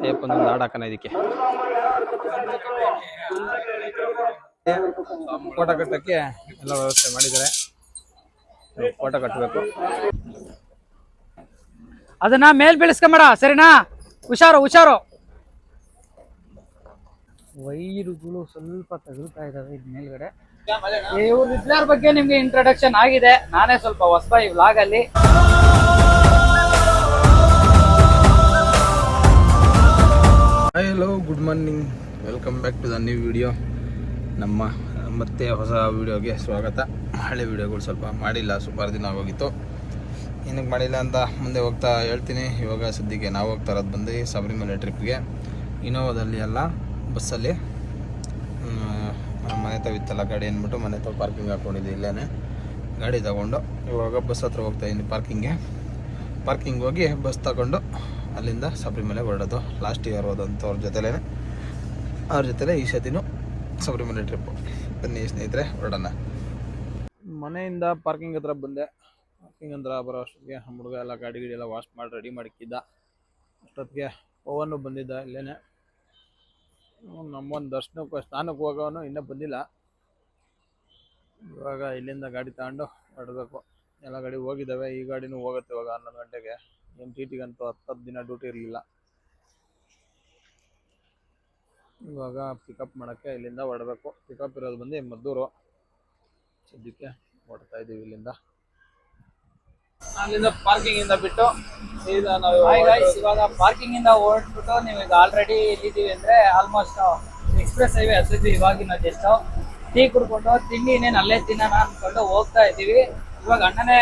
ಅಯ್ಯಪ್ಪನ ಹಾಡು ಹಾಕೋಣ ಇದಕ್ಕೆ. ಫೋಟೋ ಕಟ್ಟಕ್ಕೆ ಎಲ್ಲ ವ್ಯವಸ್ಥೆ ಮಾಡಿದ್ದಾರೆ. ಫೋಟೋ ಕಟ್ಟಬೇಕು. ಅದನ್ನ ಮೇಲ್ ಬೀಳಿಸ್ಕೊಂಬೇಡ, ಸರಿನಾ? ಹುಷಾರು. ವೈರುಗಳು ಸ್ವಲ್ಪ ತಗುಲ್ತಾ ಇದಾವೆ ಇದ್ ಮೇಲ್ಗಡೆ. ಇವ್ರ ಹಿಟ್ಲರ್ ಬಗ್ಗೆ ನಿಮ್ಗೆ ಇಂಟ್ರೊಡಕ್ಷನ್ ಆಗಿದೆ. ನಾನೇ ಸ್ವಲ್ಪ ಹೊಸಬ ಈ ವ್ಲಾಗ್ ಅಲ್ಲಿ. Hello, good morning, welcome back to the new video. ನಮ್ಮ ಮತ್ತೆ ಹೊಸ ವಿಡಿಯೋಗೆ ಸ್ವಾಗತ. ಹಳೆ ವಿಡಿಯೋಗಳು ಸ್ವಲ್ಪ ಮಾಡಿಲ್ಲ, ಸುಮಾರು ದಿನ ಆಗೋಗಿತ್ತು. ಏನಕ್ಕೆ ಮಾಡಿಲ್ಲ ಅಂತ ಮುಂದೆ ಹೋಗ್ತಾ ಹೇಳ್ತೀನಿ. ಇವಾಗ ಸದ್ಯಕ್ಕೆ ನಾವು ಹೋಗ್ತಾ ಇರೋದು ಬಂದು ಶಬರಿಮಲೆ ಟ್ರಿಪ್ಗೆ. ಇನೋವಾದಲ್ಲಿ ಅಲ್ಲ, ಬಸ್ಸಲ್ಲಿ. ಮನೆ ತವಿತ್ತಲ್ಲ ಗಾಡಿ ಅಂದ್ಬಿಟ್ಟು ಮನೆ ತವ ಪಾರ್ಕಿಂಗ್ ಹಾಕ್ಕೊಂಡಿದ್ದೆ ಇಲ್ಲೇ. ಗಾಡಿ ತಗೊಂಡು ಇವಾಗ ಬಸ್ ಹತ್ರ ಹೋಗ್ತಾಯಿದ್ದೀನಿ ಪಾರ್ಕಿಂಗ್ ಹೋಗಿ ಬಸ್ ತಗೊಂಡು ಅಲ್ಲಿಂದ ಶಬರಿಮಲೆ ಹೊರಡೋದು. ಲಾಸ್ಟ್ ಇಯರ್ ಹೋದಂಥವ್ರ ಜೊತೆಲೇ ಈ ಸತಿನೂ ಶಬರಿಮಲೆ ಟ್ರಿಪ್ಪು. ಬನ್ನಿ ಸ್ನೇಹಿತರೆ, ಹೊರಡೋಣ. ಮನೆಯಿಂದ ಪಾರ್ಕಿಂಗ್ ಹತ್ರ ಬಂದೆ. ಪಾರ್ಕಿಂಗ್ ಹತ್ರ ಬರೋ ಅಷ್ಟೊತ್ತಿಗೆ ನಮ್ಮ ಹುಡುಗ ಎಲ್ಲ ಗಾಡಿ ಎಲ್ಲ ವಾಶ್ ಮಾಡಿ ರೆಡಿ ಮಾಡಿಕ್ಕಿದ್ದ. ಅಷ್ಟೊತ್ತಿಗೆ ಪವನು ಬಂದಿದ್ದ ಇಲ್ಲೇ. ನಮ್ಮೊಂದು ದರ್ಶನಕ್ಕೆ ಸ್ನಾನಕ್ಕೆ ಹೋಗೋನು ಇನ್ನೂ ಬಂದಿಲ್ಲ. ಇವಾಗ ಇಲ್ಲಿಂದ ಗಾಡಿ ತಗೊಂಡು ಹೊರಡಬೇಕು. ಎಲ್ಲ ಗಾಡಿ ಹೋಗಿದ್ದಾವೆ, ಈ ಗಾಡಿನೂ ಹೋಗುತ್ತೆ ಇವಾಗ 11 ಗಂಟೆಗೆ. ಏನು ಟಿಟಿಗಂತೂ 10 ದಿನ ಡ್ಯೂಟಿ ಇರಲಿಲ್ಲ. ಇವಾಗ ಪಿಕಪ್ ಮಾಡೋಕ್ಕೆ ಇಲ್ಲಿಂದ ಹೊರಡಬೇಕು. ಪಿಕಪ್ ಇರೋದು ಬಂದು ಮದ್ದೂರು. ಸದ್ಯಕ್ಕೆ ಹೊರಡ್ತಾ ಇದ್ದೀವಿ ಇಲ್ಲಿಂದ. ಅಲ್ಲಿಂದ ಪಾರ್ಕಿಂಗ್ ಇಂದ ಬಿಟ್ಟು ಇವಾಗ ಪಾರ್ಕಿಂಗ್ ಇಂದ ಹೊರಟ್ಬಿಟ್ಟು ನೀವು ಈಗ ಆಲ್ರೆಡಿ ಎಲ್ಲಿದ್ದೀವಿ ಅಂದ್ರೆ ಆಲ್ಮೋಸ್ಟ್ ಎಕ್ಸ್ಪ್ರೆಸ್ ಹೈವೇ ಹತ್ತಿದ್ವಿ. ಇವಾಗಿನ ಜಸ್ಟ್ ಟೀ ಕುಡ್ಕೊಂಡು ತಿಂಡಿ ಇನ್ನೇನು ಅಲ್ಲೇ ತಿನ್ನೋಣ ಅನ್ಕೊಂಡು ಹೋಗ್ತಾ ಇದ್ದೀವಿ. ಇವಾಗ ಅಣ್ಣನೇ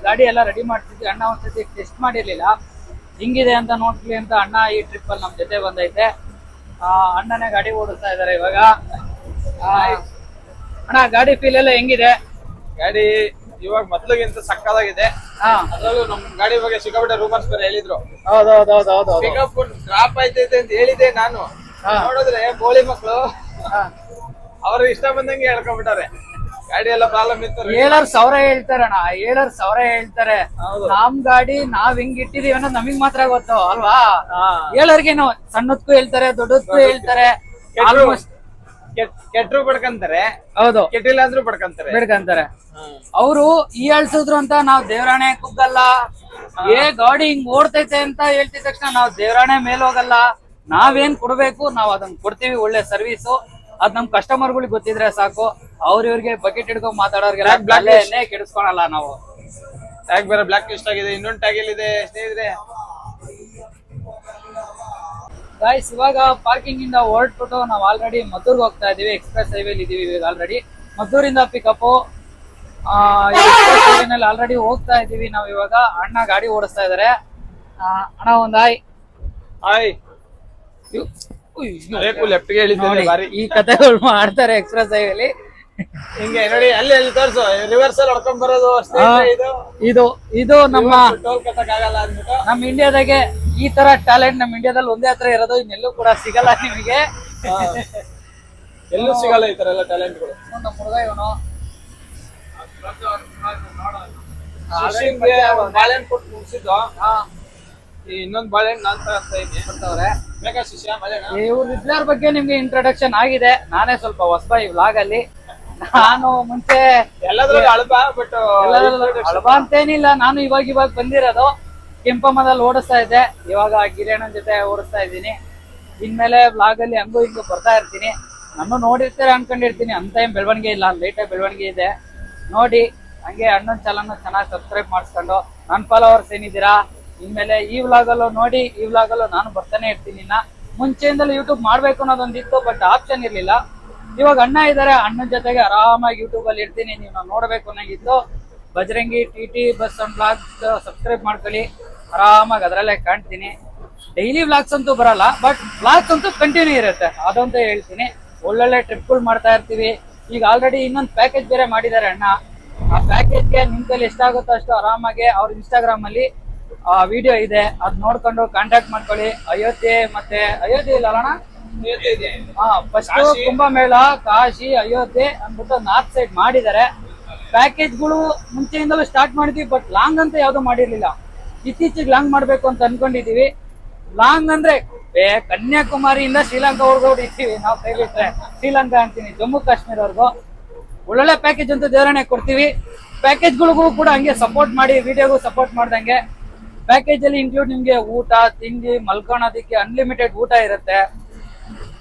ಗಾಡಿ ಎಲ್ಲ ರೆಡಿ ಮಾಡ್ತಿದ್ವಿ. ಅಣ್ಣ ಒಂದ್ಸತಿ ಟೆಸ್ಟ್ ಮಾಡಿರ್ಲಿಲ್ಲ, ಹಿಂಗಿದೆ ಅಂತ ನೋಡ್ಲಿ ಅಂತ ಅಣ್ಣ ಈ ಟ್ರಿಪ್ ಅಲ್ಲಿ ನಮ್ ಜೊತೆ ಬಂದೈತೆ. ಅಣ್ಣನೇ ಗಾಡಿ ಓಡಿಸ್ತಾ ಇದಾರೆ ಇವಾಗ. ಅಣ್ಣ ಗಾಡಿ ಫೀಲ್ ಎಲ್ಲ ಹೆಂಗಿದೆ? ಗಾಡಿ ಇವಾಗ ಮೊದ್ಲಿಗಿಂತ ಸಕ್ಕದಾಗಿದೆ. ಅದ್ರಲ್ಲೂ ನಮ್ ಗಾಡಿ ಬಗ್ಗೆ ಸಿಕ್ಕಾಪಟ್ಟೆ ರೂಮರ್ಸ್ ಬೇರೆ ಹೇಳಿದ್ರು. ಹೌದೌದೌದೌದು. ಪಿಕಪ್ ಡ್ರಾಪ್ ಆಯ್ತೈತೆ ಅಂತ ಹೇಳಿದೆ ನಾನು. ನೋಡಿದ್ರೆ ಬೋಳಿ ಮಕ್ಕಳು ಅವ್ರಿಗೆ ಇಷ್ಟ ಬಂದಂಗೆ ಹೇಳ್ಕೊಂಡ್ಬಿಟ್ಟಾರೆ. ಗಾಡಿ ಎಲ್ಲ ಪ್ರಾಬ್ಲಮ್ ಇತ್ತು. 7,000 ಹೇಳ್ತಾರೆ ಅಣ್ಣ, 7,000 ಹೇಳ್ತಾರೆ. ನಮ್ ಗಾಡಿ ನಾವ್ ಹೆಂಗ್ ಇಟ್ಟಿದೀವಿ ಅನ್ನೋದು ನಮಗ್ ಮಾತ್ರ ಗೊತ್ತು ಅಲ್ವಾ? ಹೇಳೋರ್ಗೇನು ಸಣ್ಣದಕ್ಕೂ ಹೇಳ್ತಾರೆ, ದೊಡ್ಡದಕ್ಕೂ ಹೇಳ್ತಾರೆ. ಆಲ್ಮೋಸ್ಟ್ ಕೆಟ್ಟರು ಬಡ್ಕಂತಾರೆ, ಹೌದು, ಕೆಟ್ಟಿಲ್ಲ ಅಂದ್ರೂ ಬಡ್ಕಂತಾರೆ. ಅವರು ಈ ಅಳ್ಸಿದ್ರು ಅಂತ ನಾವ್ ದೇವರಾಣೆ ಕುಗ್ಗಲ್ಲ. ಗಾಡಿ ಹಿಂಗ್ ಓಡ್ತೈತೆ ಅಂತ ಹೇಳ್ತಿದ ತಕ್ಷಣ ನಾವ್ ದೇವರಾಣೆ ಮೇಲ್ ಹೋಗಲ್ಲ. ನಾವೇನ್ ಕೊಡ್ಬೇಕು ನಾವ್ ಅದನ್ನ ಕೊಡ್ತೀವಿ. ಒಳ್ಳೆ ಸರ್ವಿಸು. ಅದ್ ನಮ್ ಕಸ್ಟಮರ್ಗಳಿಗೆ ಗೊತ್ತಿದ್ರೆ ಸಾಕು. ಇವ್ರಿಗೆ ಬಕೆಟ್ ಹಿಡ್ಕೊಂಡ್ ಮಾತಾಡೋರ್ಗೆಲ್ಲ ಕೆಡಿಸ್ಕೊಳಲ್ಲ ನಾವು. ಟ್ಯಾಗ್ ಬೇರೆ ಬ್ಲಾಕ್ ಲಿಸ್ಟ್ ಆಗಿದೆ. ಇನ್ನೊಂದು ಟ್ಯಾಗ್ ಎಲ್ಲಿದೆ ಸ್ನೇಹಿತರೆ? ಗೈಸ್, ಇವಾಗ ಪಾರ್ಕಿಂಗ್ ಇಂದ ಹೊರಟ್ಬಿಟ್ಟು ನಾವು ಆಲ್ರೆಡಿ ಮದ್ದೂರ್ಗೆ ಹೋಗ್ತಾ ಇದೀವಿ. ಎಕ್ಸ್ಪ್ರೆಸ್ ಹೈವೇಲಿ ಇದೀವಿ ಇವಾಗ ಆಲ್ರೆಡಿ. ಮದ್ದೂರಿಂದ ಪಿಕಪ್ ಎಕ್ಸ್ಪ್ರೆಸ್ ಹೈವೇನಲ್ಲಿ ಆಲ್ರೆಡಿ ಹೋಗ್ತಾ ಇದೀವಿ ನಾವು ಇವಾಗ. ಅಣ್ಣ ಗಾಡಿ ಓಡಿಸ್ತಾ ಇದಾರೆ. ಅಣ್ಣ ಒಂದ್ ಹಾಯ್. ಈ ಕಥೆಗಳು ಮಾಡ್ತಾರೆ ಎಕ್ಸ್ಪ್ರೆಸ್ ಹೈವೇಲಿ. ಹಿಂಗೆ ನೋಡಿ, ಅಲ್ಲಿ ತೋರ್ಸು, ರಿವರ್ಸ್ ಅಲ್ಲಿ ಹೊಡ್ಕೊಂಡ್ ಬರೋದು. ಇದು ನಮ್ಮ ಟೋಲ್ ಕಟ್ಟಕ್ಕಾಗಲ್ಲ ಅಂದ್ಬಿಟ್ಟು ನಮ್ ಇಂಡಿಯಾದಾಗೆ ಈ ತರ ಟ್ಯಾಲೆಂಟ್ ನಮ್ ಇಂಡಿಯಾದಲ್ಲಿ ಒಂದೇ ಹತ್ರ ಇರೋದು. ಇನ್ನೆಲ್ಲೂ ಕೂಡ ಸಿಗಲ್ಲ ನಿಮಗೆ, ಎಲ್ಲೂ ಸಿಗಲ್ಲ ಈ ತರ ಎಲ್ಲ ಟ್ಯಾಲೆಂಟ್ಗಳು. ನಮ್ಮ ಹುಡುಗ ಇವನು ಬಾಳೆಹಣ್ಣು ಕೊಟ್ಟು ಮುಗಿಸಿದ್ದು. ಇನ್ನೊಂದು ಬಾಳೆಹಣ್ಣು ನಾನ್ ಅಂತ ಬರ್ತಾವ್ರೆ. ಬೇಕಾ ಶಿಷ್ಯ ಬಾಳೆಹಣ್ಣು? ಇವ್ರ ಹಿಟ್ಲರ್ ಬಗ್ಗೆ ನಿಮ್ಗೆ ಇಂಟ್ರೊಡಕ್ಷನ್ ಆಗಿದೆ. ನಾನೇ ಸ್ವಲ್ಪ ಹೊಸಬ ಈ ವ್ಲಾಗ್ ಅಲ್ಲಿ. ನಾನು ಮುಂಚೆ ಎಲ್ಲದ್ರಲ್ಲೂ ಅಳಬ, ಬಟ್ ಅಳಬ ಅಂತೇನಿಲ್ಲ. ನಾನು ಇವಾಗ ಬಂದಿರೋದು. ಕೆಂಪಮ್ಮದಲ್ಲಿ ಓಡಿಸ್ತಾ ಇದ್ದೆ, ಇವಾಗ ಗಿರಿಯಣ್ಣನ ಜೊತೆ ಓಡಿಸ್ತಾ ಇದ್ದೀನಿ. ಇನ್ಮೇಲೆ ವ್ಲಾಗ್ ಅಲ್ಲಿ ಹಂಗೂ ಹಿಂಗೂ ಬರ್ತಾ ಇರ್ತೀನಿ. ನಾನು ನೋಡಿರ್ತೀರ ಅನ್ಕೊಂಡಿರ್ತೀನಿ. ಅಂತ ಏನ್ ಬೆಳವಣಿಗೆ ಇಲ್ಲ, ಲೇಟಾಗಿ ಬೆಳವಣಿಗೆ ಇದೆ. ನೋಡಿ ಹಂಗೆ ಅಣ್ಣನ ಚಾನಲ್ನ ಚೆನ್ನಾಗಿ ಸಬ್ಸ್ಕ್ರೈಬ್ ಮಾಡಿಸ್ಕೊಂಡು ನನ್ನ ಫಾಲೋವರ್ಸ್ ಏನಿದ್ದೀರಾ, ಇನ್ಮೇಲೆ ಈ ವ್ಲಾಗಲ್ಲೂ ನೋಡಿ, ಈ ವ್ಲಾಗಲ್ಲೂ ನಾನು ಬರ್ತಾನೆ ಇರ್ತೀನಿ. ಮುಂಚೆಯಿಂದಲೂ ಯೂಟ್ಯೂಬ್ ಮಾಡ್ಬೇಕು ಅನ್ನೋದೊಂದಿತ್ತು, ಬಟ್ ಆಪ್ಷನ್ ಇರ್ಲಿಲ್ಲ. ಇವಾಗ ಅಣ್ಣ ಇದಾರೆ, ಅಣ್ಣನ ಜೊತೆಗೆ ಆರಾಮಾಗಿ ಯೂಟ್ಯೂಬ್ ಅಲ್ಲಿ ಇರ್ತೀನಿ. ನೀವು ನಾನು ನೋಡ್ಬೇಕು ಅನ್ನೋಂಗಿತ್ತು. Bajrangi TT bus and vlogs subscribe ಮಾಡ್ಕೊಳ್ಳಿ. ಆರಾಮಾಗಿ ಅದರಲ್ಲೇ ಕಾಣ್ತೀನಿ. ಡೈಲಿ ವ್ಲಾಗ್ಸ್ ಅಂತೂ ಬರಲ್ಲ, ಬಟ್ ವ್ಲಾಗ್ಸ್ ಅಂತೂ ಕಂಟಿನ್ಯೂ ಇರುತ್ತೆ. ಅದಂತೂ ಹೇಳ್ತೀನಿ. ಒಳ್ಳೊಳ್ಳೆ ಟ್ರಿಪ್ಗಳು ಮಾಡ್ತಾ ಇರ್ತೀವಿ. ಈಗ ಆಲ್ರೆಡಿ ಇನ್ನೊಂದು ಪ್ಯಾಕೇಜ್ ಬೇರೆ ಮಾಡಿದ್ದಾರೆ ಅಣ್ಣ. ಆ ಪ್ಯಾಕೇಜ್ಗೆ ನಿಮ್ ಕೈಲಿ ಎಷ್ಟಾಗುತ್ತೋ ಅಷ್ಟು ಆರಾಮಾಗಿ ಅವ್ರ ಇನ್ಸ್ಟಾಗ್ರಾಮ್ ಅಲ್ಲಿ ವಿಡಿಯೋ ಇದೆ, ಅದ್ ನೋಡ್ಕೊಂಡು ಕಾಂಟ್ಯಾಕ್ಟ್ ಮಾಡ್ಕೊಳ್ಳಿ. ಅಯೋಧ್ಯೆ ಇಲ್ಲ ಅಣ್ಣ, ಫಸ್ಟ್ ಕುಂಭಮೇಳ, ಕಾಶಿ, ಅಯೋಧ್ಯೆ ಅಂದ್ಬಿಟ್ಟು ನಾರ್ತ್ ಸೈಡ್ ಮಾಡಿದ್ದಾರೆ. ಪ್ಯಾಕೇಜ್ಗಳು ಮುಂಚೆಯಿಂದಲೂ ಸ್ಟಾರ್ಟ್ ಮಾಡಿದ್ವಿ, ಬಟ್ ಲಾಂಗ್ ಅಂತ ಯಾವ್ದು ಮಾಡಿರ್ಲಿಲ್ಲ. ಇತ್ತೀಚೆಗೆ ಲಾಂಗ್ ಮಾಡ್ಬೇಕು ಅಂತ ಅನ್ಕೊಂಡಿದೀವಿ. ಲಾಂಗ್ ಅಂದ್ರೆ ಕನ್ಯಾಕುಮಾರಿಯಿಂದ ಶ್ರೀಲಂಕಾವರೆಗೂ ಹೊಡಿತೀವಿ ನಾವು, ಕೈ ಬಿಟ್ರೆ ಶ್ರೀಲಂಕಾ ಅಂತೀನಿ, ಜಮ್ಮು ಕಾಶ್ಮೀರವರೆಗೂ ಒಳ್ಳೊಳ್ಳೆ ಪ್ಯಾಕೇಜ್ ಅಂತೂ ದೇವರಣೆ ಕೊಡ್ತೀವಿ. ಪ್ಯಾಕೇಜ್ಗಳಿಗೂ ಕೂಡ ಹಂಗೆ ಸಪೋರ್ಟ್ ಮಾಡಿ, ವಿಡಿಯೋಗೂ ಸಪೋರ್ಟ್ ಮಾಡ್ದಂಗೆ ಪ್ಯಾಕೇಜ್ ಅಲ್ಲಿ ಇನ್ಕ್ಲೂಡ್ ನಿಮ್ಗೆ ಊಟ ತಿಂಡಿ ಮಲ್ಕೊಳ್ಳೋದಕ್ಕೆ ಅನ್ಲಿಮಿಟೆಡ್ ಊಟ ಇರುತ್ತೆ.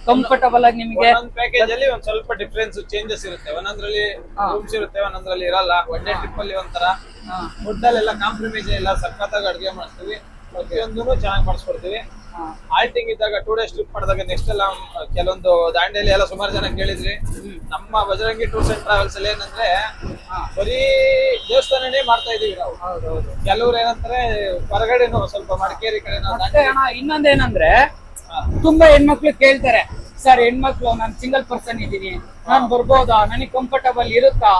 ಕಂಫರ್ಟಬಲ್ ಆಗಿ ನಿಮಗೆ ಪ್ಯಾಕೇಜ್ ಅಲ್ಲಿ ಒಂದ್ ಸ್ವಲ್ಪ ಡಿಫ್ರೆನ್ಸ್ ಚೇಂಜಸ್ ಇರುತ್ತೆ. ಒಂದೊಂದ್ರಲ್ಲಿ ರೂಮ್ಸ್ ಇರುತ್ತೆ, ಒಂದೊಂದ್ರಲ್ಲಿ ಇರಲ್ಲ. ಒನ್ ಡೇ ಟ್ರಿಪ್ ಅಲ್ಲಿ ಒಂಥರ ಫುಡ್ ಅಲ್ಲೆಲ್ಲ ಕಾಂಪ್ರಮೈಸ್ ಇಲ್ಲ, ಸಖತ್ತಾಗಿ ಅಡುಗೆ ಮಾಡಿಸ್ತೀವಿ, ಪ್ರತಿಯೊಂದೂ ಚೆನ್ನಾಗಿ ಮಾಡಿಸ್ಕೊಡ್ತೀವಿ. ಆಲ್ಟಿಂಗ್ ಇದ್ದಾಗ 2 days ಟ್ರಿಪ್ ಮಾಡಿದಾಗ ನೆಕ್ಸ್ಟ್ ಎಲ್ಲ ಕೆಲವೊಂದು ದಾಂಡೇಲಿ ಎಲ್ಲ ಸುಮಾರು ಜನ ಕೇಳಿದ್ರಿ. ನಮ್ಮ ಬಜರಂಗಿ ಟೂರ್ಸ್ ಅಂಡ್ ಟ್ರಾವೆಲ್ಸ್ ಅಲ್ಲಿ ಏನಂದ್ರೆ ಬರೀ ದೇವಸ್ಥಾನನೇ ಮಾಡ್ತಾ ಇದೀವಿ ನಾವು. ಕೆಲವ್ರು ಏನಂತಾರೆ ಹೊರಗಡೆನು ಸ್ವಲ್ಪ ಮಡಿಕೇರಿ ಕಡೆ ಇನ್ನೊಂದೇನಂದ್ರೆ ತುಂಬಾ ಹೆಣ್ಮಕ್ಳು ಕೇಳ್ತಾರೆ, ಸರ್ ಹೆಣ್ಮಕ್ಳು ನಾನು ಸಿಂಗಲ್ ಪರ್ಸನ್ ಇದ್ದೀನಿ, ನಾನ್ ಬರ್ಬೋದಾ, ನನಗೆ ಕಂಫರ್ಟಬಲ್ ಇರುತ್ತಾ?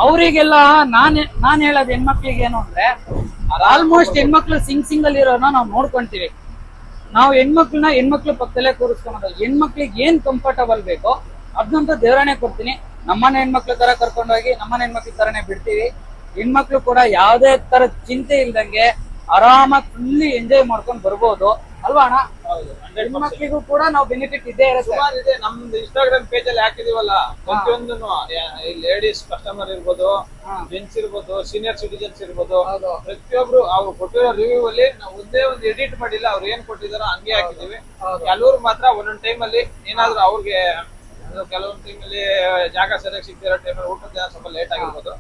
ಅವರಿಗೆಲ್ಲ ನಾನ್ ಹೇಳೋದು ಹೆಣ್ಮಕ್ಳಿಗೆ ಏನು ಅಂದ್ರೆ, ಆಲ್ಮೋಸ್ಟ್ ಹೆಣ್ಮಕ್ಳು ಸಿಂಗಲ್ ಇರೋನ ನಾವು ನೋಡ್ಕೊಂತೀವಿ. ನಾವು ಹೆಣ್ಮಕ್ಳು ಪಕ್ಕದಲ್ಲೇ ಕೂರಿಸ್ಕೊಳೋದು. ಹೆಣ್ಮಕ್ಳಿಗೆ ಏನ್ ಕಂಫರ್ಟಬಲ್ ಬೇಕೋ ಅದನ್ನಂತೂ ದೇವರಣೆ ಕೊಡ್ತೀನಿ. ನಮ್ಮನೆ ಹೆಣ್ಮಕ್ಳ ತರ ಕರ್ಕೊಂಡೋಗಿ ನಮ್ಮನೆ ಹೆಣ್ಮಕ್ಳ ತರನೇ ಬಿಡ್ತೀವಿ. ಹೆಣ್ಮಕ್ಳು ಕೂಡ ಯಾವ್ದೇ ತರದ ಚಿಂತೆ ಇಲ್ದಂಗೆ ಆರಾಮಾಗಿ ಫುಲ್ಲಿ ಎಂಜಾಯ್ ಮಾಡ್ಕೊಂಡು ಬರ್ಬೋದು ಅಲ್ವಾ ಅಣ್ಣ? ಹೆಣ್ಮಕ್ಳಿಗೂ ಕೂಡ ನಾವು ಬೆನಿಫಿಟ್ ಇದ್ದೇ ಇರುತ್ತೆ. ನಮ್ದು ಇನ್ಸ್ಟಾಗ್ರಾಮ್ ಪೇಜ್ ಅಲ್ಲಿ ಹಾಕಿದೀವಲ್ಲ, ಪ್ರತಿಯೊಂದು ಲೇಡೀಸ್ ಕಸ್ಟಮರ್ ಇರ್ಬೋದು, ಜೆಂಟ್ಸ್ ಇರ್ಬೋದು, ಸೀನಿಯರ್ ಸಿಟಿಜನ್ಸ್ ಇರ್ಬೋದು, ಪ್ರತಿಯೊಬ್ರು ಅವ್ರು ಕೊಟ್ಟಿರೋ ರಿವ್ಯೂ ಅಲ್ಲಿ ನಾವು ಒಂದೇ ಒಂದು ಎಡಿಟ್ ಮಾಡಿಲ್ಲ. ಅವ್ರು ಏನ್ ಕೊಟ್ಟಿದಾರೋ ಹಂಗೆ ಹಾಕಿದೀವಿ. ಕೆಲವ್ರು ಮಾತ್ರ ಒಂದೊಂದ್ ಟೈಮ್ ಅಲ್ಲಿ ಏನಾದ್ರು ಅವ್ರಿಗೆ ಕೆಲವೊಂದ್ ಟೈಮ್ ಅಲ್ಲಿ ಜಾಗ ಸರಿಯಾಗಿ ಸಿಗ್ತಿರೋ ಟೈಮಲ್ಲಿ ಊಟದ ಸ್ವಲ್ಪ ಲೇಟ್ ಆಗಿರ್ಬೋದು,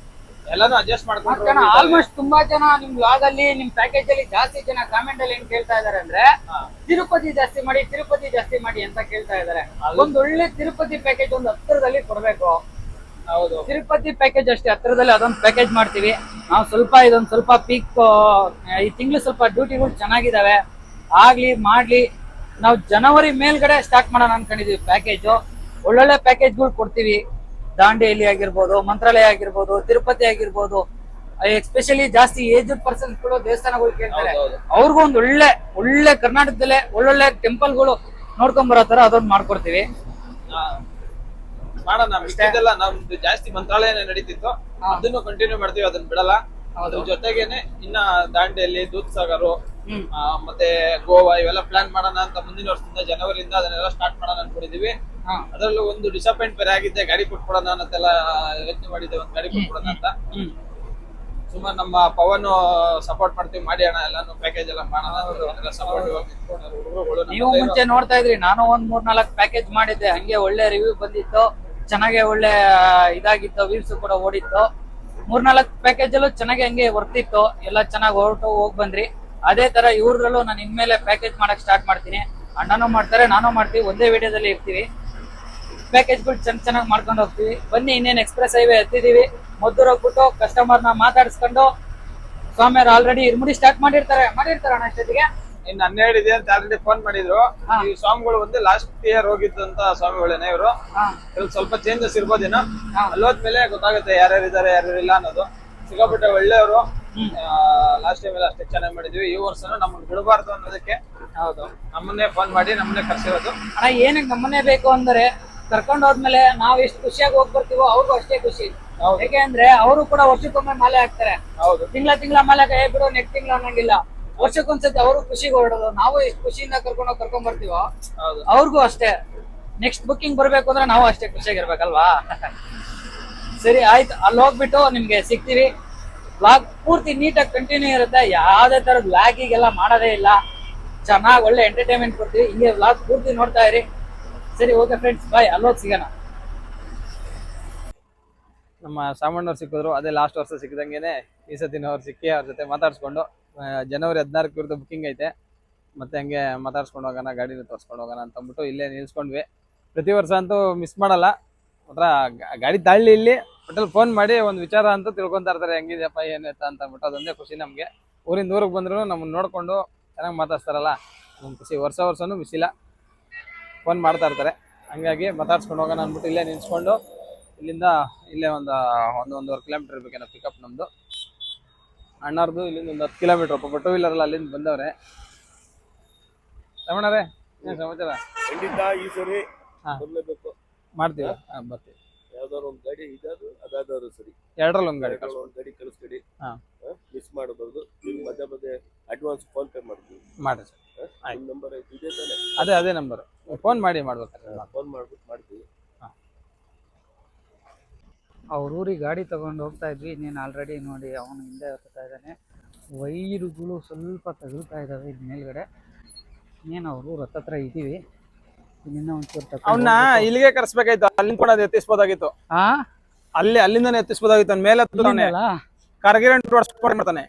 ಎಲ್ಲಾನು ಅಡ್ಜಸ್ಟ್ ಮಾಡ್ಕೊಂಡು. ಆಲ್ಮೋಸ್ಟ್ ತುಂಬಾ ಜನ ನಿಮ್ ಬ್ಲಾಗ್ ಅಲ್ಲಿ ನಿಮ್ ಪ್ಯಾಕೇಜ್ ಅಲ್ಲಿ ಜಾಸ್ತಿ ಜನ ಕಾಮೆಂಟ್ ಅಲ್ಲಿ ಏನ್ ಕೇಳ್ತಾ ಇದಾರೆ ಅಂದ್ರೆ, ತಿರುಪತಿ ಜಾಸ್ತಿ ಮಾಡಿ ಅಂತ ಕೇಳ್ತಾ ಇದಾರೆ. ಒಂದ್ ಒಳ್ಳೆ ತಿರುಪತಿ ಪ್ಯಾಕೇಜ್ ಒಂದು ಹತ್ತಿರದಲ್ಲಿ ಕೊಡ್ಬೇಕು. ಹೌದು, ತಿರುಪತಿ ಪ್ಯಾಕೇಜ್ ಅಷ್ಟೇ ಹತ್ತಿರದಲ್ಲಿ ಅದೊಂದು ಪ್ಯಾಕೇಜ್ ಮಾಡ್ತೀವಿ ನಾವು. ಇದೊಂದು ಸ್ವಲ್ಪ ಪೀಕ್ ಈ ತಿಂಗಳು ಸ್ವಲ್ಪ ಡ್ಯೂಟಿಗಳು ಚೆನ್ನಾಗಿದಾವೆ, ಆಗ್ಲಿ ಮಾಡ್ಲಿ. ನಾವು ಜನವರಿ ಮೇಲ್ಗಡೆ ಸ್ಟಾರ್ಟ್ ಮಾಡೋಣ ಅನ್ಕೊಂಡಿದೀವಿ ಪ್ಯಾಕೇಜು. ಒಳ್ಳೊಳ್ಳೆ ಪ್ಯಾಕೇಜ್ಗಳು ಕೊಡ್ತೀವಿ. ದಾಂಡೇಲಿ ಆಗಿರ್ಬೋದು, ಮಂತ್ರಾಲಯ ಆಗಿರ್ಬೋದು, ತಿರುಪತಿ ಆಗಿರ್ಬೋದು, ಎಸ್ಪೆಷಲಿ ಜಾಸ್ತಿ ಏಜ್ಡ್ ಪರ್ಸನ್ಸ್ ಗಳು ದೇವಸ್ಥಾನಗಳು ಕೇಳ್ತಾರೆ. ಅವ್ರಿಗೂ ಒಂದು ಒಳ್ಳೆ ಕರ್ನಾಟಕದಲ್ಲೇ ಒಳ್ಳೊಳ್ಳೆ ಟೆಂಪಲ್ಗಳು ನೋಡ್ಕೊಂಡ್ ಬರೋ ತರ ಅದೊಂದು ಮಾಡ್ಕೊಡ್ತೀವಿ. ಮಾಡೋಣ. ಮಿಕ್ಕಿದೆಲ್ಲ ನಮ್ದು ಜಾಸ್ತಿ ಮಂತ್ರಾಲಯನೇ ನಡೀತಿತ್ತು, ಅದನ್ನು ಕಂಟಿನ್ಯೂ ಮಾಡ್ತೀವಿ, ಅದನ್ನ ಬಿಡಲ್ಲ. ಅದ್ರ ಜೊತೆಗೇನೆ ಇನ್ನ ದಾಂಡೇಲಿ, ದೂದ್ಸಾಗರ್ ಮತ್ತೆ ಗೋವಾ ಇವೆಲ್ಲ ಪ್ಲಾನ್ ಮಾಡೋಣ ಅಂತ ಮುಂದಿನ ವರ್ಷದಿಂದ ಜನವರಿಯಿಂದ ಅದನ್ನೆಲ್ಲ ಸ್ಟಾರ್ಟ್ ಮಾಡೋಣ ಅನ್ಕೊಂಡಿದೀವಿ. ಅದರಲ್ಲೂ ಒಂದು ಡಿಸಪಾಯಿಂಟ್ ಬೇರೆ ಆಗಿದ್ದೆ, ಗಾಡಿ ಕೊಟ್ಕೊಡೋಣ ಅಂತೆಲ್ಲ ಯೋಚನೆ ಮಾಡಿದ್ದೆ, ಒಂದು ಗಾಡಿ ಕೊಟ್ಕೊಡೋಣ ಅಂತ. ಸುಮಾರು ನಮ್ಮ ಪವನ್ ಸಪೋರ್ಟ್ ಮಾಡ್ತೀವಿ, ಮಾಡಿ ಅಣ್ಣ ಎಲ್ಲಾನು ಪ್ಯಾಕೇಜ್ ಎಲ್ಲ ಮಾಡೋಣ ಸಪೋರ್ಟ್. ನೀವು ಮುಂಚೆ ನೋಡ್ತಾ ಇದ್ರಿ, ನಾನು ಒಂದ್ 3-4 ಪ್ಯಾಕೇಜ್ ಮಾಡಿದ್ದೆ, ಹಂಗೆ ಒಳ್ಳೆ ರಿವ್ಯೂ ಬಂದಿತ್ತು, ಚೆನ್ನಾಗೆ ಒಳ್ಳೆ ಇದಾಗಿತ್ತು, ವ್ಯೂಸ್ ಕೂಡ ಓಡಿತ್ತು. 3-4 ಪ್ಯಾಕೇಜ್ ಅಲ್ಲೂ ಚೆನ್ನಾಗಿ ಹಂಗೆ ವರ್ತಿತ್ತು, ಎಲ್ಲ ಚೆನ್ನಾಗಿ ಹೋಗ್ ಬಂದ್ರಿ. ಅದೇ ತರ ಇವ್ರಲ್ಲೂ ನಾನು ಇನ್ಮೇಲೆ ಪ್ಯಾಕೇಜ್ ಮಾಡಕ್ ಸ್ಟಾರ್ಟ್ ಮಾಡ್ತೀನಿ. ಅಣ್ಣನೂ ಮಾಡ್ತಾರೆ, ನಾನು ಮಾಡ್ತೀವಿ, ಒಂದೇ ವಿಡಿಯೋದಲ್ಲಿ ಇರ್ತೀವಿ. ಪ್ಯಾಕೇಜ್ಗಳು ಚೆನ್ನಾಗಿ ಮಾಡ್ಕೊಂಡು ಹೋಗ್ತೀವಿ. ಬನ್ನಿ, ಇನ್ನೇನು ಎಕ್ಸ್ಪ್ರೆಸ್ ಹೈವೇ ಹತ್ತಿದೀವಿ. ಮದ್ದೂರು ಹೋಗ್ಬಿಟ್ಟು ಕಸ್ಟಮರ್ನ ಮಾತಾಡಿಸ್ಕೊಂಡು, ಸ್ವಾಮಿಯವ್ರು ಆಲ್ರೆಡಿ ಇರ್ಮುಡಿ ಸ್ಟಾರ್ಟ್ ಮಾಡಿರ್ತಾರೆ ಅಣ್ಣ ಅಷ್ಟೊತ್ತಿಗೆ. ಇನ್ನು 12 ಇದೆ ಅಂತ ಆಲ್ರೆಡಿ ಫೋನ್ ಮಾಡಿದ್ರು. ಈ ಸ್ವಾಮಿಗಳು ಒಂದು ಲಾಸ್ಟ್ ಇಯರ್ ಹೋಗಿದ್ದಂತ ಸ್ವಾಮಿಗಳೇನೆ ಇವರು. ಸ್ವಲ್ಪ ಚೇಂಜಸ್ ಇರ್ಬೋದೇನೋ, ಅಲ್ಲೋದ್ಮೇಲೆ ಗೊತ್ತಾಗುತ್ತೆ ಯಾರ್ಯಾರು ಇದಾರೆ ಯಾರ್ಯಾರು ಇಲ್ಲ ಅನ್ನೋದು. ಸಿಕ್ಕಾಪಟ್ಟೆ ಒಳ್ಳೆಯವರು. ಲಾಸ್ಟ್ ಟೈಮ್ ಎಲ್ಲ ಅಷ್ಟೇ ಚೆನ್ನಾಗಿ ಮಾಡಿದ್ವಿ. ಈ ವರ್ಷನೂ ನಮ್ಮನ್ನ ಬಿಡಬಾರ್ದು ಅನ್ನೋದಕ್ಕೆ ನಮ್ಮನ್ನೇ ಫೋನ್ ಮಾಡಿ ನಮ್ಮನ್ನೇ ಕರ್ಸಿರೋದು. ಅಣ್ಣ ಏನಕ್ಕೆ ನಮ್ಮನ್ನೇ ಬೇಕು ಅಂದ್ರೆ, ಕರ್ಕೊಂಡು ಹೋದ್ಮೇಲೆ ನಾವ್ ಎಷ್ಟು ಖುಷಿಯಾಗಿ ಹೋಗಿ ಬರ್ತೀವೋ ಅವ್ರಿಗೂ ಅಷ್ಟೇ ಖುಷಿ. ಯಾಕೆ ಅಂದ್ರೆ ಅವರು ಕೂಡ ವರ್ಷಕ್ಕೊಮ್ಮೆ ಮಾಲೆ ಹಾಕ್ತಾರೆ. ತಿಂಗಳ ಮಾಲೆ ಬಿಡು ನೆಕ್ಸ್ಟ್ ತಿಂಗಳ ಅನ್ನಂಗಿಲ್ಲ, ವರ್ಷಕ್ಕೊಂದ್ಸತಿ ಅವರು ಖುಷಿಗೆ ಹೊರಡೋದು. ನಾವು ಎಷ್ಟು ಖುಷಿಯಿಂದ ಕರ್ಕೊಂಡ್ ಬರ್ತೀವೋ ಅವ್ರಿಗೂ ಅಷ್ಟೇ. ನೆಕ್ಸ್ಟ್ ಬುಕ್ಕಿಂಗ್ ಬರ್ಬೇಕು ಅಂದ್ರೆ ನಾವು ಅಷ್ಟೇ ಖುಷಿಯಾಗಿರ್ಬೇಕಲ್ವಾ? ಸರಿ ಆಯ್ತು, ಅಲ್ಲಿ ಹೋಗ್ಬಿಟ್ಟು ನಿಮ್ಗೆ ಸಿಗ್ತೀವಿ. ಬ್ಲಾಗ್ ಪೂರ್ತಿ ನೀಟಾಗಿ ಕಂಟಿನ್ಯೂ ಇರುತ್ತೆ, ಯಾವ್ದೇ ತರದ ಲ್ಯಾಗಿಗೆಲ್ಲ ಮಾಡೋದೇ ಇಲ್ಲ. ಚೆನ್ನಾಗಿ ಒಳ್ಳೆ ಎಂಟರ್ಟೈನ್ಮೆಂಟ್ ಕೊಡ್ತೀವಿ. ಹಿಂಗೆ ಬ್ಲಾಗ್ ಪೂರ್ತಿ ನೋಡ್ತಾ ಇರಿ. ಸರಿ, ಓಕೆ ಫ್ರೆಂಡ್ಸ್, ಬಾಯ್, ಅಲ್ಲೋಗಿ ಸಿಗೋಣ. ನಮ್ಮ ಸಾಮಣ್ಣವ್ರು ಸಿಕ್ಕಿದ್ರು, ಅದೇ ಲಾಸ್ಟ್ ವರ್ಷ ಸಿಕ್ಕಿದಂಗೆನೆ ಈ ಸತಿನವ್ರು ಸಿಕ್ಕಿ ಅವ್ರ ಜೊತೆ ಮಾತಾಡ್ಸ್ಕೊಂಡು ಜನವರಿ 14 ಬುಕ್ಕಿಂಗ್ ಐತೆ. ಮತ್ತೆ ಹಂಗೆ ಮಾತಾಡ್ಸ್ಕೊಂಡು ಹೋಗೋಣ, ಗಾಡಿನ ತೋರಿಸ್ಕೊಂಡು ಹೋಗೋಣ ಅಂತ ಅಂದ್ಬಿಟ್ಟು ಇಲ್ಲೇ ನಿಲ್ಸ್ಕೊಂಡ್ವಿ. ಪ್ರತಿ ವರ್ಷ ಅಂತೂ ಮಿಸ್ ಮಾಡಲ್ಲ. ಮಾತ್ರ ಗಾಡಿ ತಾಳ್ಲಿ ಇಲ್ಲಿ ಒಟ್ಟಲ್ಲಿ ಫೋನ್ ಮಾಡಿ ಒಂದು ವಿಚಾರ ಅಂತೂ ತಿಳ್ಕೊತಾ ಇರ್ತಾರೆ, ಹೆಂಗಿದೆಯಪ್ಪ ಏನೈತ ಅಂತ ಅಂದ್ಬಿಟ್ಟು. ಅದೊಂದೇ ಖುಷಿ ನಮಗೆ. ಊರಿಂದ ಊರಿಗೆ ಬಂದ್ರು ನಮ್ಮನ್ನು ನೋಡಿಕೊಂಡು ಚೆನ್ನಾಗಿ ಮಾತಾಡ್ತಾರಲ್ಲ, ನಮ್ಮ ಖುಷಿ. ವರ್ಷನೂ ಮಿಸ್ ಇಲ್ಲ, ಫೋನ್ ಮಾಡ್ತಾ ಇರ್ತಾರೆ. ಹಂಗಾಗಿ ಮಾತಾಡ್ಸ್ಕೊಂಡು ಹೋಗೋಣ ಅಂದ್ಬಿಟ್ಟು ಇಲ್ಲೇ ನಿಲ್ಸ್ಕೊಂಡು, ಇಲ್ಲಿಂದ ಇಲ್ಲೇ ಒಂದೂವರೆ ಕಿಲೋಮೀಟರ್ ಇರ್ಬೇಕೇನೋ ಪಿಕಪ್ ನಮ್ಮದು. ಅಣ್ಣಾರ್ದು ಇಲ್ಲಿಂದ ಒಂದು 10 ಕಿಲೋಮೀಟರ್. ಪಾಪ 2 ವೀಲರಲ್ಲಿ ಅಲ್ಲಿಂದ ಬಂದವ್ರೆ. ರಮಣರೇ, ಏನು ಸಮಾಚಾರ? ಖಂಡಿತ ಈ ಸರಿ ಮಾಡ್ತೀವಿ, ಬರ್ತೀವಿ. ಯಾವ್ದಾದ್ರು ಒಂದು ಗಾಡಿ ಇದಾದ್ರು ಅದಾದ್ರು ಸರಿ. ಎರಡರಲ್ಲಿ ಒಂದು ಗಾಡಿ ಒಂದು ಗಾಡಿ ಕಳಿಸ್ಕೊಡಿ. ಹಾ. ಮಿಸ್ ಮಾಡಬಾರ್ದು. ನೀವು ಮಧ್ಯೆ ಅಡ್ವಾನ್ಸ್ ಫೋನ್ ಪೇ ಮಾಡ್ತೀವಿ. ಮಾಡಿ ಸರ್. ನಿಮ್ಮ ನಂಬರ್ ಇದೆ ತಾನೆ? ಅದೇ ನಂಬರ್. ಫೋನ್ ಮಾಡಿ ಮಾಡ್ಬೇಕಾದ್ರೆ ಫೋನ್ ಮಾಡ್ಬಿಟ್ಟು ಮಾಡ್ತೀವಿ. ಅವ್ರ ಊರಿಗೆ ಗಾಡಿ ತಗೊಂಡು ಹೋಗ್ತಾ ಇದ್ವಿ. ಇನ್ನೇನು ಆಲ್ರೆಡಿ ನೋಡಿ ಅವನು ಹಿಂದೆ ಹೋಗ್ತಾ ಇದ್ದಾನೆ. ವೈರುಗಳು ಸ್ವಲ್ಪ ತಗುಲ್ತಾ ಇದ್ದಾವೆ ಇದು ಮೇಲ್ಗಡೆ. ಇನ್ನೇನು ಅವ್ರ ಊರ ಹತ್ರ ಇದ್ದೀವಿ. ಇನ್ನೇನೋ ಒಂಚೂರು ಅವನ್ನ ಇಲ್ಲಿಗೆ ಕರ್ಸ್ಬೇಕಾಯ್ತು, ಅಲ್ಲಿ ನಿಂತ್ಕೊಂಡು ಎತ್ತಿಸ್ಬೋದಾಗಿತ್ತು. ಅಲ್ಲಿಂದಾನೆ ಎತ್ತಿಸ್ಬೋದಾಗಿತ್ತು. ಅವ್ನ ಮೇಲೆ ಕಾರ್ಗಿರಂಟ್ ಮಾಡ್ತಾನೆ.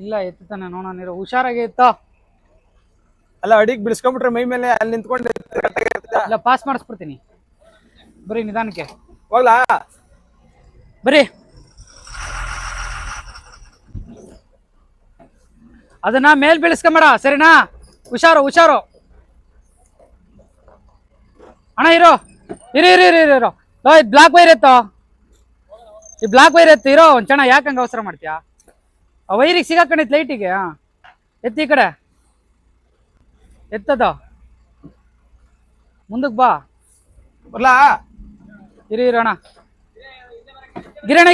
ಇಲ್ಲ ಎತ್ತಾನೆ ನೋಡೋಣ, ನೀರು ಹುಷಾರಾಗಿ ಎತ್ತೋ. ಅಲ್ಲ ಅಡಿಗೆ ಬಿಡಿಸ್ಕೊಂಡ್ಬಿಟ್ರೆ ಮೈ ಮೇಲೆ ಅಲ್ಲಿ ನಿಂತ್ಕೊಂಡು ಇಲ್ಲ ಪಾಸ್ ಮಾಡಿಸ್ಬಿಡ್ತೀನಿ. ಬರೀ ನಿಧಾನಕ್ಕೆ ಹೋಗ್ಲಾ ಬರೀ. ಅದನ್ನ ಮೇಲ್ ಬೀಳಿಸ್ಕೊಂಬೇಡ ಸರಿನಾ? ಹುಷಾರು ಹುಷಾರು ಅಣ್ಣ. ಇರೋ ಇರಿ ಇರಿ ಇರಿ ಇರೋ. ಇದು ಬ್ಲಾಕ್ ವೈರ್ ಎತ್ತೋ, ಈ ಬ್ಲಾಕ್ ವೈರ್ ಎತ್ತು. ಇರೋ ಒಂದ್ ಚೆನ್ನಾಗಿ ಯಾಕಂಗ ಅವಸರ ಮಾಡ್ತೀಯಾ? ಆ ವೈರಿಗೆ ಸಿಗಾಕೊಂಡಿತ್ತು ಲೈಟಿಗೆ. ಎತ್ತಿ ಈ ಕಡೆ ಎತ್ತದ ಮುಂದಕ್ಕೆ ಬಾ. ಬರ್ಲಾ ಇರಿ ಇರೋಣ. ಗಿರಣ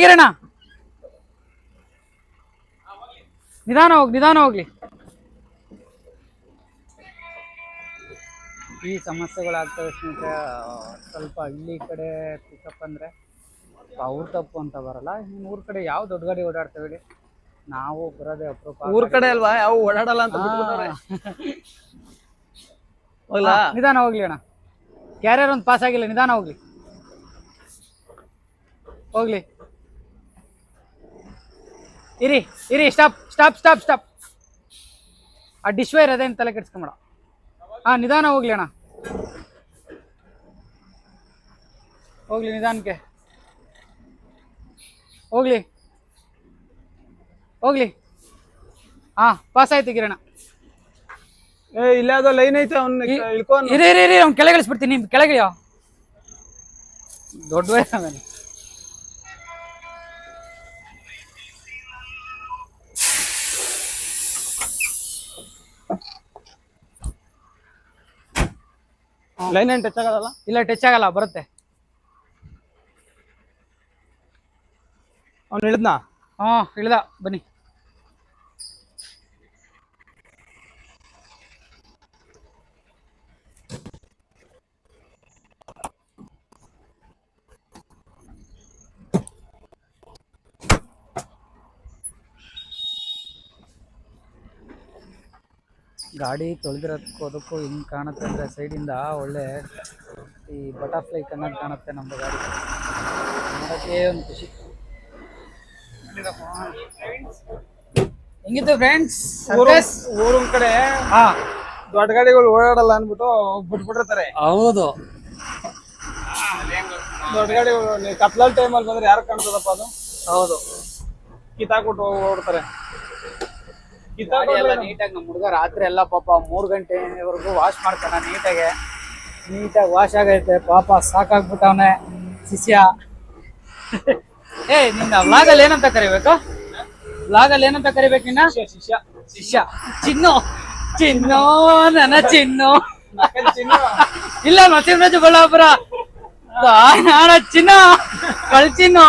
ನಿಧಾನ ಹೋಗ್ಲಿ. ಈ ಸಮಸ್ಯೆಗಳಾಗ್ತವೆ ಸ್ನೇಹಿತರೆ. ಸ್ವಲ್ಪ ಹಳ್ಳಿ ಕಡೆ ಪಿಕಪ್ ಅಂದ್ರೆ ಅವ್ರ ತಪ್ಪು ಅಂತ ಬರಲ್ಲ. ಇನ್ನು ಊರ್ ಕಡೆ ಯಾವ ದೊಡ್ಡ ಗಾಡಿ ಓಡಾಡ್ತೇವೆ ಹೇಳಿ? ನಾವು ಬರೋದೇ ಅಪರೂಪ. ಊರ್ ಕಡೆ ಅಲ್ವಾ ಯಾವ ಓಡಾಡಲ್ಲ ಅಂತ ಹೋಗ್ಲಾ? ನಿಧಾನ ಹೋಗ್ಲಿ ಅಣ್ಣ. ಕ್ಯಾರಿಯರ್ ಒಂದು ಪಾಸ್ ಆಗಿಲ್ಲ, ನಿಧಾನ ಹೋಗ್ಲಿ. ಇರಿ ಸ್ಟಾಪ್. ಆ ಡಿಶ್ ವೈರ್ ಅದೇನು ತಲೆ ಕೆಡ್ಸ್ಕೊಂಬೇಡ. ನಿಧಾನ ಹೋಗ್ಲಿ ಅಣ್ಣ, ಹೋಗ್ಲಿ ನಿಧಾನಕ್ಕೆ ಹೋಗ್ಲಿ. ಪಾಸ್ ಆಯ್ತು ಗಿರಣ. ಇಲ್ಲ ಅದು ಲೈನ್ ಐತೆ. ಅವ್ನ ಇರಿ ಅವ್ನು ಕೆಳಗಿಳಿಸ್ಬಿಡ್ತೀನಿ. ನಿಮ್ ಕೆಳಗಿಳಿಯೋ ದೊಡ್ಡ ವೈರ್ ಆಮೇಲೆ. ಲೈನ್ ಏನು ಟಚ್ ಆಗಲ್ಲ? ಇಲ್ಲ ಟಚ್ ಆಗಲ್ಲ, ಬರುತ್ತೆ. ಅವ್ನು ಇಳಿದ್ನಾ? ಇಳ್ದ ಬನ್ನಿ. ಗಾಡಿ ತೊಳೆದಿರೋದಕ್ಕೂ ಹಿಂಗೆ ಕಾಣುತ್ತೆ ಅಂದರೆ ಸೈಡಿಂದ ಒಳ್ಳೆ ಈ ಬಟರ್ಫ್ಲೈ ಕಣ್ಣಂಗೆ ಕಾಣುತ್ತೆ ನಮ್ಮದು ಗಾಡಿ. ನೋಡೋಕ್ಕೆ ಒಂದು ಖುಷಿ. ಹೆಂಗಿತ್ತು ಫ್ರೆಂಡ್ಸ್? ಊರಿನ ಕಡೆ ದೊಡ್ಡ ಗಾಡಿಗಳು ಓಡಾಡಲ್ಲ ಅನ್ಬಿಟ್ಟು ಬಿಟ್ಬಿಟ್ಟಿರ್ತಾರೆ. ಹೌದು, ದೊಡ್ಡ ಗಾಡಿಗಳು ಕತ್ಲಲ್ ಟೈಮಲ್ಲಿ ಬಂದ್ರೆ ಯಾರು ಕಾಣ್ತದಪ್ಪ ಅದು? ಹೌದು, ಕಿತ್ತಾಕ್ಬಿಟ್ಟು ಓಡ್ತಾರೆ. ನೀಟಾಗಿ ನಮ್ಮ ಹುಡುಗ ರಾತ್ರಿ ಎಲ್ಲ ಪಾಪ 3 ಗಂಟೆವರೆಗೂ ವಾಶ್ ಮಾಡ್ತಾನ. ನೀಟಾಗಿ ವಾಶ್ ಆಗೈತೆ ಪಾಪ. ಸಾಕಾಗ್ಬಿಟ್ಟವನೆ ಶಿಷ್ಯ. ನಿನ್ನ ವ್ಲಾಗಲ್ಲಿ ಏನಂತ ಕರಿಬೇಕು? ನಿನ್ನ ಶಿಷ್ಯ ಚಿನ್ನು ನನ್ನ ಚಿನ್ನು. ಇಲ್ಲ ನರಸಿಂಹರಾಜು ಬಳ್ಳಾಪುರ ನಾಡ ಚಿನ್ನ ಕಳ್ಚಿನ್ನು.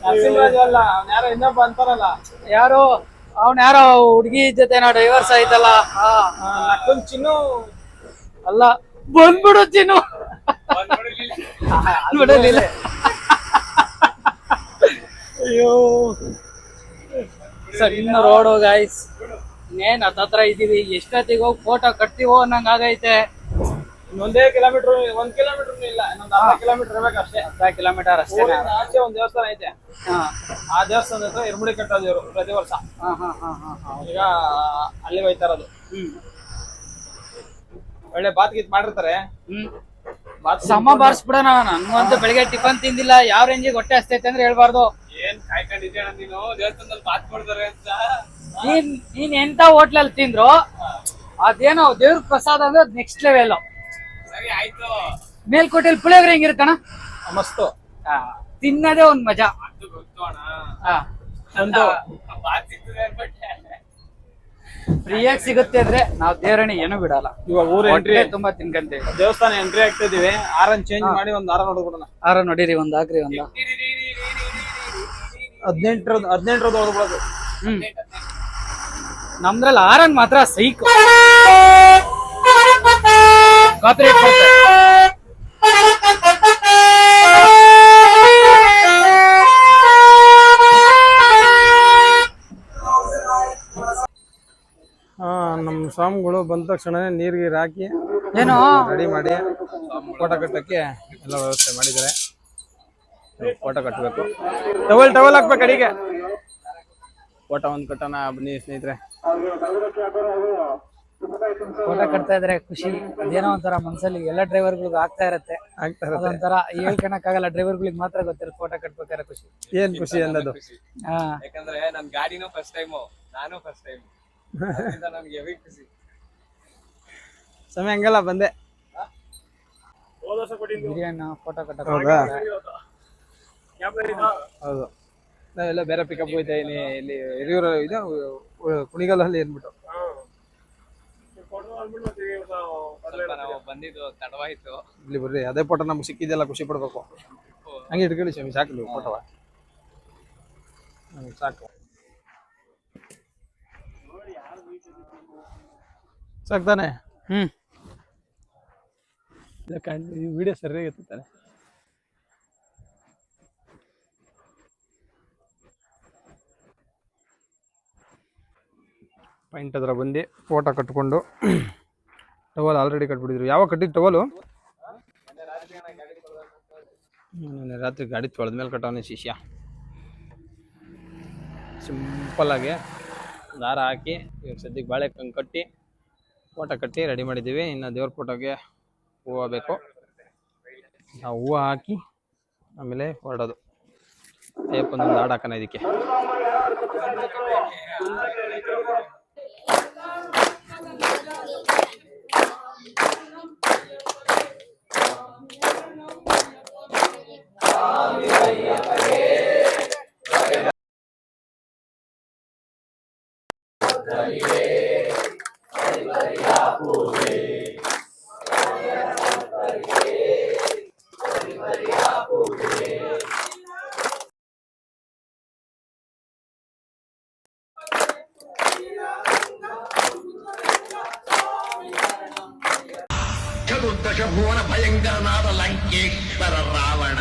ಅಲ್ಲ ಯಾರೋ ಇನ್ನೊಬ್ಬ ಅಂತಾರಲ್ಲ, ಯಾರು ಯಾರೋ ಹುಡುಗಿ ಜೊತೆ ನಾ ಡೈವರ್ಸ್ ಆಯ್ತಲ್ಲ. ಚಿನ್ನು ಅಲ್ಲ, ಬಂದ್ಬಿಡು ಚಿನ್ನು. ಬಿಡಲಿಲ್ಲ. ಅಯ್ಯೋ ಸರ್, ಇನ್ನು ರೋಡು ಗಾಯ್ಸ್. ಇನ್ನೇನ್ ಹತ್ರ ಇದೀವಿ. ಎಷ್ಟೊತ್ತಿಗೆ ಹೋಗಿ ಫೋಟೋ ಕಟ್ತೀವೋ ಅನ್ನಂಗ ಆಗೈತೆ. 1 ಕಿಲೋಮೀಟರ್ ಇಲ್ಲ, ಇನ್ನೊಂದು 10 ಕಿಲೋಮೀಟರ್ ಇರ್ಬೇಕು ಅಷ್ಟೇ. 10 ಕಿಲೋಮೀಟರ್ ಅಷ್ಟೇ. ಆಚೆ ಒಂದು ದೇವಸ್ಥಾನ ಐತೆ. ಆ ದೇವಸ್ಥಾನದ ಹತ್ರ ಇರ್ಮುಡಿ ಕಟ್ಟೋದೇವ್ರು ಪ್ರತಿ ವರ್ಷ. ಈಗ ಅಲ್ಲಿ ಹೋಯ್ತಾ ಇರೋದು. ಒಳ್ಳೆ ಬಾತ್ ಗೀತ್ ಮಾಡಿರ್ತಾರೆ. ಸಮ ಬಾರಿಸ್ಬಿಡೋಣ. ನನ್ಗಂತೂ ಬೆಳಿಗ್ಗೆ ಟಿಫನ್ ತಿಂದಿಲ್ಲ. ಯಾವ ರೇಂಜಿಗೆ ಹೊಟ್ಟೆ ಹಸ್ತೈತೆ ಅಂದ್ರೆ ಹೇಳ್ಬಾರ್ದು. ಏನ್ ಕಾಯ್ಕೊಂಡಿದ್ಯಾ ನೀನು ದೇವಸ್ಥಾನದಲ್ಲಿ ಬಾತ್ ಕೊಡ್ತಾರೆ ಅಂತ? ನೀನ್ ಎಂತ ಹೋಟ್ಲಲ್ಲಿ ತಿಂದ್ರು ಅದೇನೋ ದೇವ್ರ ಪ್ರಸಾದ ಅಂದ್ರೆ ನೆಕ್ಸ್ಟ್ ಲೆವೆಲ್. ಸರಿ ಆಯ್ತು. ಮೇಲ್ಕೋಟೆಯಲ್ಲಿ ಪುಳಿಯೋಗರೆ ಹೆಂಗಿರುತ್ತಣ? ಮಸ್ತು. ತಿನ್ನೋದೇ ಒಂದ್ ಮಜಾ. ಗೊತ್ತು ಅಣ್ಣ. ಒಂದು ಬಾತ್ ಸಿಗ್ತದೆ ಅನ್ಬಿಟ್ಟೆ. ಫ್ರೀಯಾಗಿ ಸಿಗುತ್ತೆ ಅಂದ್ರೆ ನಾವು ದೇವರಣಿ ಏನು ಬಿಡಲ್ಲ. ಇವಾಗ ಊರು ಎಂಟ್ರಿ ಹೊಟ್ಟೆ ತುಂಬಾ ತಿನ್ಕಂತೀವಿ. ದೇವಸ್ಥಾನ ಎಂಟ್ರಿ ಆಗ್ತಾ ಇದೀವಿ. ಆರನ್ ಚೇಂಜ್ ಮಾಡಿ ಒಂದ್ ಆರ ನೋಡ್ಬಿಡೋಣ. ಆರ ನೋಡಿರಿ, ಒಂದ್ ಹಾಕ್ರಿ ಒಂದ. 18 ಹೊಡ್ಬಿಡೋದು. ನಮ್ದ್ರಲ್ಲಿ ಆರನ್ ಮಾತ್ರ ಸೈಕ್ ಕಾಪಿ ನಮ್ ಸ್ವಾಮಿಗಳು ಬಂದ ತಕ್ಷಣ ನೀರ್ಗೆ ಹಾಕಿ ಏನೋ ರೆಡಿ ಮಾಡಿ ಫೋಟೋ ಕಟ್ಟಕ್ಕೆ ಎಲ್ಲ ವ್ಯವಸ್ಥೆ ಮಾಡಿದ್ದಾರೆ. ಫೋಟೋ ಕಟ್ಟಬೇಕು. ಟವಲ್ ಹಾಕ್ಬೇಕು ಅಡಿಗೆ. ಫೋಟೋ ಒಂದ್ ಕಟ್ಟೋಣ ಬನ್ನಿ ಸ್ನೇಹಿತರೆ. ಫೋಟೋ ಕಟ್ತಾ ಇದ್ರೆ ಖುಷಿ, ಅದೇನೋ ಒಂಥರ ಮನ್ಸಲ್ಲಿ ಎಲ್ಲ ಡ್ರೈವರ್ಗಳಿಗೂ ಆಗ್ತಾ ಇರತ್ತೆ. ಅದೊಂಥರ ಹೇಳ್ಕೊಳಕ್ಕಾಗಲ್ಲ, ಡ್ರೈವರ್ಗಳಿಗೆ ಮಾತ್ರ ಗೊತ್ತಿರುತ್ತೆ ಫೋಟೋ ಕಟ್ಬೇಕಾದ್ರೆ ಖುಷಿ. ಏನ್ ಖುಷಿ ಅನ್ನೋದು. ಯಾಕಂದ್ರೆ ನನ್ ಗಾಡಿನೂ ಫಸ್ಟ್ ಟೈಮು, ನಾನು ಫಸ್ಟ್ ಟೈಮ್, ನನ್ಗೆ ಹೆವಿ ಖುಷಿ. ಸಮಯ ಹಂಗಲ್ಲ ಬಂದೆ. ಬಿರಿಯಾನಿ ಫೋಟೋ ಕಟ್ಟ. ಹೌದು, ನಾವೆಲ್ಲ ಬೇರೆ ಪಿಕಪ್ ಹೋಯ್ತಾ ಇಲ್ಲಿ ಹಿರಿಯೂರು ಇದು ಕುಣಿಗಲಲ್ಲಿ ಏನ್ಬಿಟ್ಟು ಬಂದಿದ್ದು ತಡವಾಯ್ತು. ಇಲ್ಲಿ ಬರ್ರಿ, ಅದೇ ಫೋಟೋ ನಮ್ಗೆ ಸಿಕ್ಕಿದೆಲ್ಲ ಖುಷಿ ಪಡ್ಬೇಕು. ಹಂಗೆ ಇಟ್ಕೊಳ್ಳಿ ಸ್ವಾಮಿ, ಸಾಕು ನೀವು ಫೋಟೋವ ಸಾಕು ಸಾಕು ತಾನೆ. ಈ ವಿಡಿಯೋ ಸರಿಯಾಗಿ ತಾನೆ. ಪಾಯಿಂಟ್ ಹತ್ರ ಬಂದು ಫೋಟೋ ಕಟ್ಕೊಂಡು ಟವಲ್ ಆಲ್ರೆಡಿ ಕಟ್ಬಿಟ್ಟಿದ್ರು. ಯಾವಾಗ ಕಟ್ಟಿದ್ದು ಟವಲು? ರಾತ್ರಿ ಗಾಡಿ ತೊಳೆದ್ಮೇಲೆ ಕಟ್ಟವನೇ ಶಿಷ್ಯ. ಸಿಂಪಲ್ಲಾಗಿ ದಾರ ಹಾಕಿ ಇವಾಗ ಸದ್ಯಕ್ಕೆ ಬಾಳೆಕಂಗೆ ಕಟ್ಟಿ ಫೋಟೋ ಕಟ್ಟಿ ರೆಡಿ ಮಾಡಿದ್ದೀವಿ. ಇನ್ನು ದೇವ್ರ ಫೋಟೋಗೆ ಹೂವು ಬೇಕು. ಆ ಹೂವು ಹಾಕಿ ಆಮೇಲೆ ಹೊರಡೋದು. ಟೇಪ್ ಒಂದೊಂದು ಹಾಡು ಹಾಕೋಣ ಇದಕ್ಕೆ. ಚತುರ್ದಶ ಭುವನ ಭಯಂಕರನಾದ ಲಂಕೇಶ್ವರ ರಾವಣ